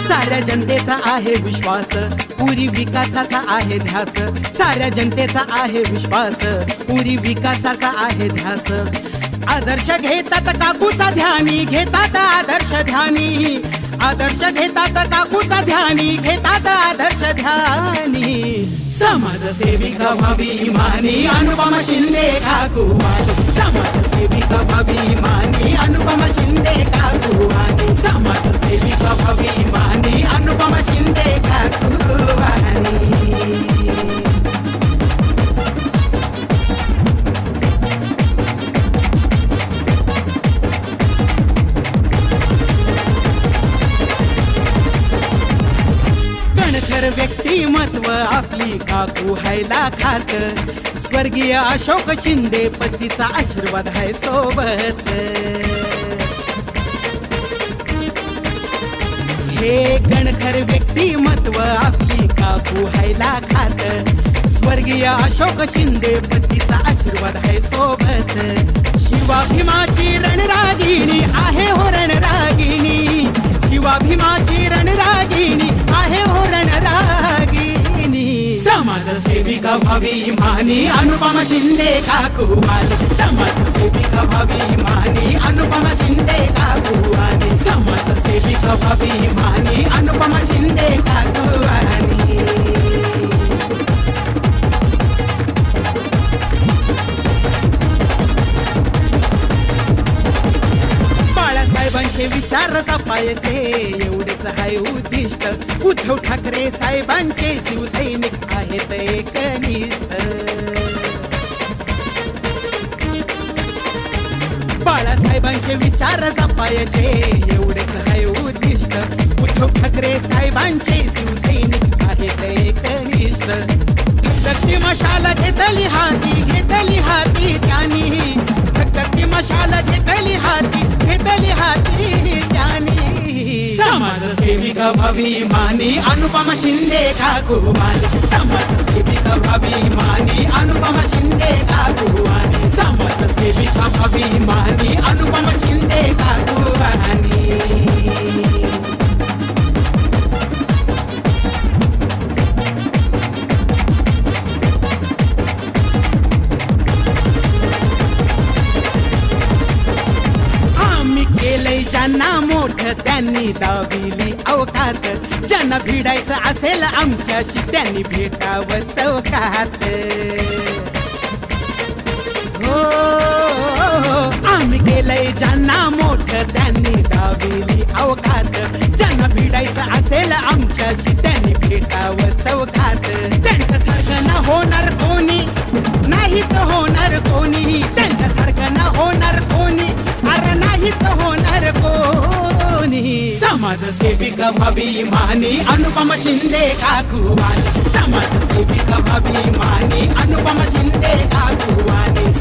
साऱ्या जनतेचा आहे विश्वास, पुरी विकासाचा आहे ध्यास. साऱ्या जनतेचा आहे विश्वास, पुरी विकासाचा आहे ध्यास. आदर्श घेतात काकूचा ध्यानी, घेतात आदर्श ध्यानी. आदर्श घेतात काकूचा ध्यानी, घेतात आदर्श ध्यानी. समाजसेविका व्हावी इमानी, अनुपमा शिंदे काकू वाणी. समाजसेविका व्हावी इमानी, अनुपमा शिंदे काकू वाणी. समाजसेविका व्हावी इमानी, अनुपमा शिंदे काकू वाणी. कणखर व्यक्तिमत्व आपली काकू हायला खात. स्वर्गीय अशोक शिंदे पतीचा आशीर्वाद आहे सोबत. हे कणखर व्यक्तिमत्व आपली काकू हायला खात. स्वर्गीय अशोक शिंदे पतीचा आशीर्वाद आहे सोबत. शिवा भीमाची रणरागिणी आहे हो रणरागिणी. शिवा भीमाची रणरागिणी आहे हो रणरागिणी. समाजसेविका व्हावी इमानी, अनुपमा शिंदे काकू वाणी. समाजसेविका व्हावी इमानी, अनुपमा शिंदे काकू वाणी. समाजसेविका व्हावी इमानी, अनुपमा शिंदे काकू वाणी. बाळासाहेबांचे विचार जपायचे एवढेच आहे उद्दिष्ट. उद्धव ठाकरे साहेबांचे शिवसैनिक आहेत एकनिष्ठ. बाळासाहेबांचे विचार जपायचे एवढेच आहे उद्दिष्ट. उद्धव ठाकरे साहेबांचे शिवसैनिक आहेत एकनिष्ठ. धगधगती मशाल घेतली हाती, घेतली हाती त्यांनी. धगधगती मशाल घेतली हाती, घेतली हाती त्यांनी. समाजसेविका व्हावी इमानी, अनुपमा शिंदे काकू वाणी. समाजसेविका व्हावी इमानी, अनुपमा शिंदे काकू वाणी. समाजसेविका व्हावी इमानी, अनुपमा शिंदे काकू वाणी. ज्यांना मोठ त्यांनी दाविली अवकात. ज्यांना भिडायचं असेल आमच्याशी त्यांनी भेटावं चौकात. हो आम्ही केलंय ज्यांना मोठ त्यांनी दाविली अवकात. ज्यांना भिडायचं असेल आमच्याशी त्यांनी भेटावं चौकात. त्यांच्यासारखं ना होणार कोणी, नाहीच होणार कोणी. त्यांच्यासारखं ना होणार कोणी, अरे नाहीच होणार कोणी. समाजसेविका व्हावी इमानी, अनुपमा शिंदे काकू वाणी. समाजसेविका व्हावी इमानी, अनुपमा शिंदे काकू वाणी.